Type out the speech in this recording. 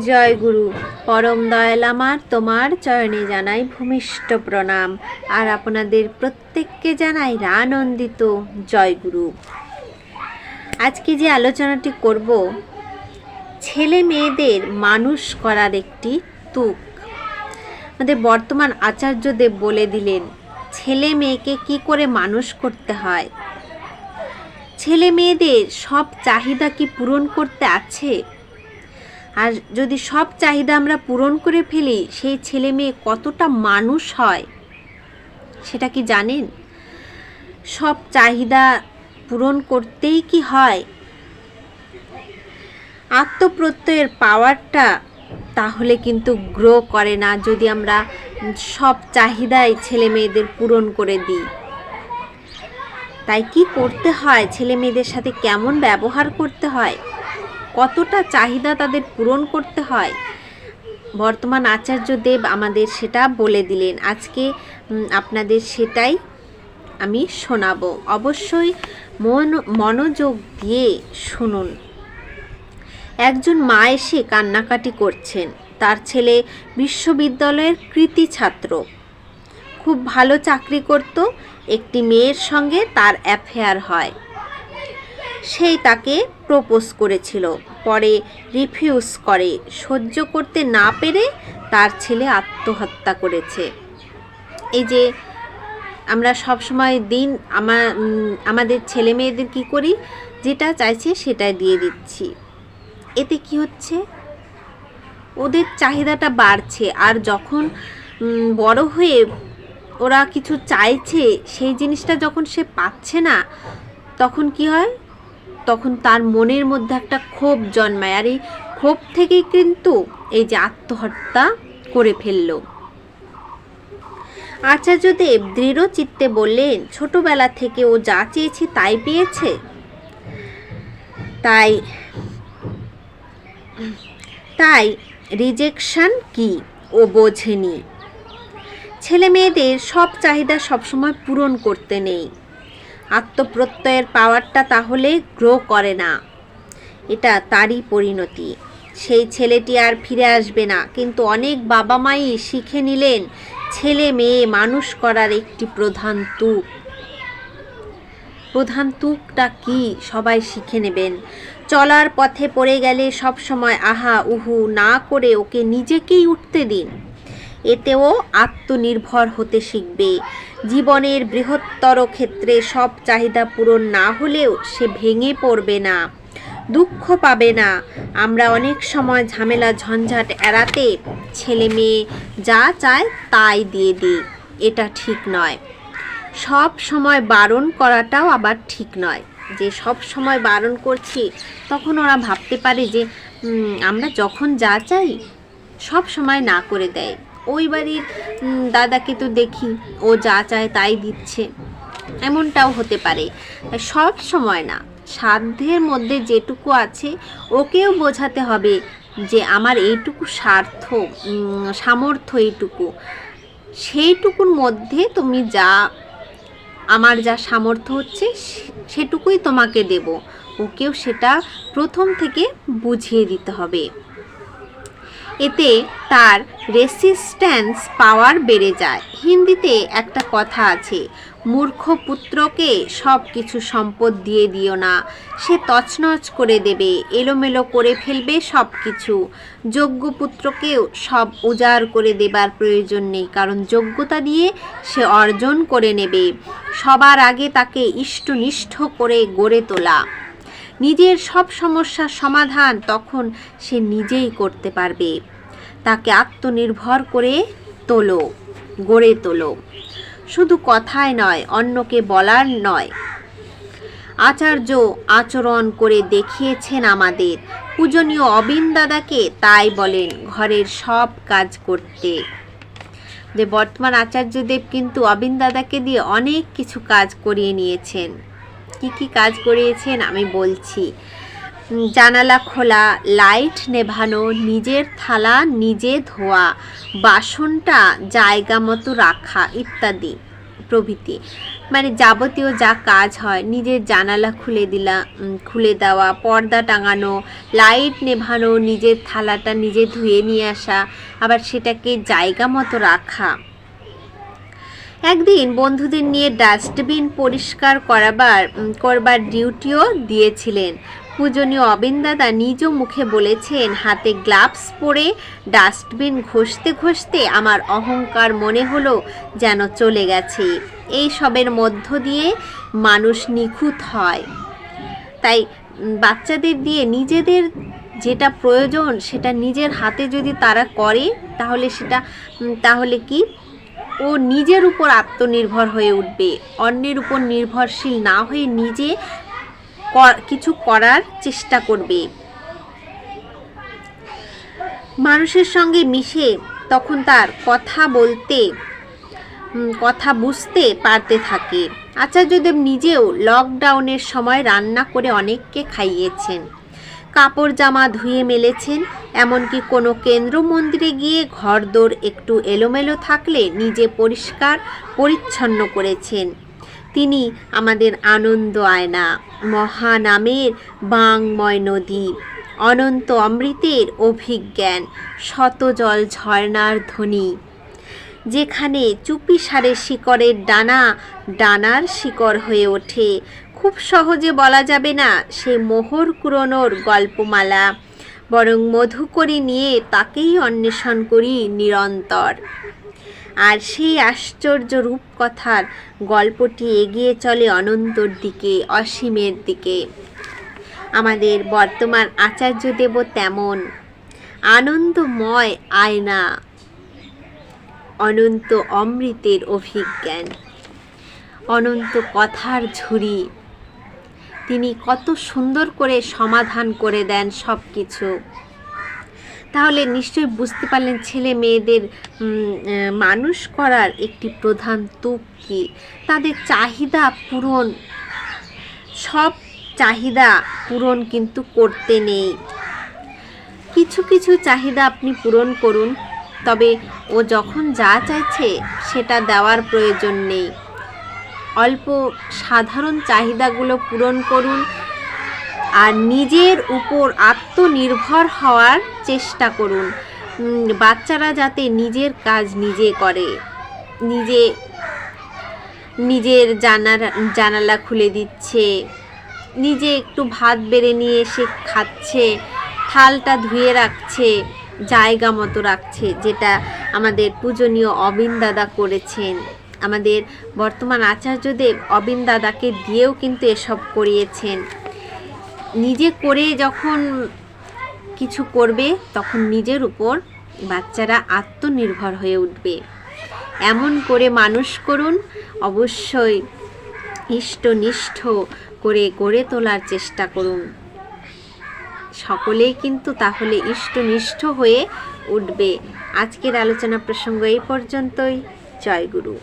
জয় গুরু। পরম দয়াল আমার তোমার চরণে জানাই ভূমিষ্ঠ প্রণাম, আর আপনাদের প্রত্যেককে জানাই আনন্দিত জয় গুরু। আজকে যে আলোচনাটি করব, ছেলে মেয়েদের মানুষ করার একটি তুক। আমাদের বর্তমান আচার্যদেব বলে দিলেন ছেলে মেয়েকে কি করে মানুষ করতে হয়। ছেলে মেয়েদের সব চাহিদা কি পূরণ করতে আছে? আর যদি সব চাহিদা আমরা পূরণ করে ফেলি, সেই ছেলে মেয়ে কতটা মানুষ হয় সেটা কি জানেন? সব চাহিদা পূরণ করতেই কি হয়? আত্মপ্রত্যয়ের পাওয়ারটা তাহলে কিন্তু গ্রো করে না যদি আমরা সব চাহিদাই ছেলে মেয়েদের পূরণ করে দিই। তাই কি করতে হয়, ছেলে মেয়েদের সাথে কেমন ব্যবহার করতে হয়, কতটা চাহিদা তাদের পূরণ করতে হয়, বর্তমান আচার্যদেব আমাদের সেটা বলে দিলেন। আজকে আপনাদের সেটাই আমি শোনাবো। অবশ্যই মনোযোগ দিয়ে শুনুন। একজন মা এসে কান্নাকাটি করছেন। তার ছেলে বিশ্ববিদ্যালয়ের কৃতী ছাত্র, খুব ভালো চাকরি করত। একটি মেয়ের সঙ্গে তার অ্যাফেয়ার হয়। সেই তাকে প্রপোজ করেছিল, পরে রিফিউজ করে। সহ্য করতে না পেরে তার ছেলে আত্মহত্যা করেছে। এই যে আমরা সব সময় আমাদের ছেলে মেয়েদের কি করি, যেটা চাইছে সেটাই দিয়ে দিচ্ছি। এতে কি হচ্ছে, ওদের চাহিদাটা বাড়ছে। আর যখন বড় হয়ে ওরা কিছু চাইছে, সেই জিনিসটা যখন সে পাচ্ছে না, তখন কি হয়, তখন তার মনের মধ্যে একটা ক্ষোভ জন্মায়। আর এই ক্ষোভ থেকেই কিন্তু এই যে আত্মহত্যা করে ফেলল। আচার্যদেব দৃঢ় চিত্তে বললেন, ছোটবেলা থেকে ও যা চেয়েছে তাই পেয়েছে, তাই রিজেকশন কি ও বোঝেনি। ছেলে মেয়েদের সব চাহিদা সবসময় পূরণ করতে নেই। আত্মপ্রত্যয়ের পাওয়ারটা তাহলে গ্রো করে না, এটা তারই পরিণতি। সেই ছেলেটি আর ফিরে আসবে না। কিন্তু অনেক বাবা মাই শিখে নিলেন ছেলে মেয়ে মানুষ করার একটি প্রধান তুকটা কি সবাই শিখে নেবেন। চলার পথে পড়ে গেলে সব সময় আহা উহু না করে ওকে নিজেকেই উঠতে দিন। এতেও আত্মনির্ভর হতে শিখবে। জীবনের বৃহত্তর ক্ষেত্রে সব চাহিদা পূরণ না হলেও সে ভেঙে পড়বে না, দুঃখ পাবে না। আমরা অনেক সময় ঝামেলা ঝঞ্ঝাট এড়াতে ছেলে মেয়ে যা চায় তাই দিয়ে দিই। এটা ঠিক নয়। সব সময় বারণ করাটাও আবার ঠিক নয়, যে সব সময় বারণ করছি। তখন ওরা ভাবতে পারে যে আমরা যখন যা চাই সব সময় না করে দেয়। ওই বাড়ির দাদাকে তো দেখি, ও যা চায় তাই দিচ্ছে, এমনটাও হতে পারে। সব সময় না, সাধ্যের মধ্যে যেটুকু আছে ওকেও বোঝাতে হবে যে আমার এইটুকু সামর্থ্য এইটুকু, সেইটুকুর মধ্যে তুমি আমার যা সামর্থ্য হচ্ছে সেটুকুই তোমাকে দেব। ওকেও সেটা প্রথম থেকে বুঝিয়ে দিতে হবে। এতে তার রেসিস্ট্যান্স পাওয়ার বেড়ে যায়। হিন্দিতে একটা কথা আছে, মূর্খ পুত্রকে সব কিছু সম্পদ দিয়ে দিও না, সে তছনছ করে দেবে, এলোমেলো করে ফেলবে সব কিছু। যোগ্য পুত্রকেও সব উজাড় করে দেবার প্রয়োজন নেই, কারণ যোগ্যতা দিয়ে সে অর্জন করে নেবে। সবার আগে তাকে ইষ্টনিষ্ঠ করে গড়ে তোলা। নিজের সব সমস্যার সমাধান তখন সে নিজেই করতে পারবে। তাকে আত্মনির্ভর করে গড়ে তোলো, শুধু কথায় নয়, অন্যকে বলার নয়। আচার্য আচরণ করে দেখিয়েছেন আমাদের। পূজনীয় অবিন দাদাকে তাই বলেন ঘরের সব কাজ করতে। যে বর্তমান আচার্যদেব কিন্তু অবিন দাদাকে দিয়ে অনেক কিছু কাজ করিয়ে নিয়েছেন। কি কাজ করিয়েছেন আমি বলছি। জানালা খোলা, লাইট নেভানো, নিজের থালা নিজে ধোয়া, বাসনটা জায়গা মতো রাখা ইত্যাদি। প্রভৃতি। মানে যাবতীয় যা কাজ হয়, নিজের জানালা খুলে দেওয়া, পর্দা টাঙানো, লাইট নেভানো, নিজের থালাটা নিজে ধুয়ে নিয়ে আসা, আবার সেটাকে জায়গা মতো রাখা। একদিন বন্ধুদের নিয়ে ডাস্টবিন পরিষ্কার করবার ডিউটিও দিয়েছিলেন। পূজনীয় অবিন দাদা নিজ মুখে বলেছেন, হাতে গ্লাভস পরে ডাস্টবিন ঘষতে ঘষতে আমার অহংকার মনে হলো যেন চলে গেছে। এই সবের মধ্য দিয়ে মানুষ নিখুঁত হয়। তাই বাচ্চাদের দিয়ে নিজেদের যেটা প্রয়োজন সেটা নিজের হাতে যদি তারা করে, তাহলে কি ও নিজের উপর আত্মনির্ভর হয়ে উঠবে, অন্যের উপর নির্ভরশীল না হয়ে নিজে কিছু করার চেষ্টা করবে। মানুষের সঙ্গে মিশে তখন তার কথা বুঝতে পারতে থাকে। আচার্যদেব নিজেও লকডাউনের সময় রান্না করে অনেককে খাইয়েছেন, কাপড় জামা ধুয়ে মেলেছেন, এমনকি কোনো কেন্দ্র মন্দিরে গিয়ে ঘরদোর একটু এলোমেলো থাকলে নিজে পরিষ্কার পরিচ্ছন্ন করেছেন। তিনি আমাদের আনন্দ আয়না, মহানামের বাংময় নদী, অনন্ত অমৃতের অভিজ্ঞান, শত জল ঝর্ণার ধ্বনি। যেখানে চুপিসারে শিকড়ের ডানার শিকড় হয়ে ওঠে। খুব সহজে বলা যাবে না সে মোহর কুড়োনোর গল্পমালা, বরং মধুকরী নিয়ে তাকেই অন্বেষণ করি নিরন্তর। আর সেই আশ্চর্য রূপকথার গল্পটি এগিয়ে চলে অনন্তর দিকে, অসীমের দিকে। আমাদের বর্তমান আচার্যদেবও তেমন আনন্দময় আয়না, অনন্ত অমৃতের অভিজ্ঞান, অনন্ত কথার ঝুড়ি। তিনি কত সুন্দর করে সমাধান করে দেন সব কিছু। তাহলে নিশ্চয়ই বুঝতে পারলেন ছেলে মেয়েদের মানুষ করার একটি প্রধান তুক কি। তাদের চাহিদা পূরণ, সব চাহিদা পূরণ কিন্তু করতে নেই। কিছু কিছু চাহিদা আপনি পূরণ করুন, তবে ও যখন যা চাইছে সেটা দেওয়ার প্রয়োজন নেই। অল্প সাধারণ চাহিদাগুলো পূরণ করুন আর নিজের উপর আত্মনির্ভর হওয়ার চেষ্টা করুন। বাচ্চারা যাতে নিজের কাজ নিজে করে, নিজের জানালা খুলে দিচ্ছে, নিজে একটু ভাত বেড়ে নিয়ে এসে খাচ্ছে, থালটা ধুয়ে রাখছে, জায়গা মতো রাখছে, যেটা আমাদের পূজনীয় অবিন দাদা করেছেন। আমাদের বর্তমান আচার্যদেব অবিন দাদাকে দিয়েও কিন্তু এসব করিয়েছেন। নিজে করে যখন কিছু করবে তখন নিজের উপর বাচ্চারা আত্মনির্ভর হয়ে উঠবে। এমন করে মানুষ করুন, অবশ্যই ইষ্টনিষ্ঠ করে গড়ে তোলার চেষ্টা করুন। সকলেই কিন্তু তাহলে ইষ্টনিষ্ঠ হয়ে উঠবে। আজকের আলোচনা প্রসঙ্গ এই পর্যন্তই। জয় গুরু।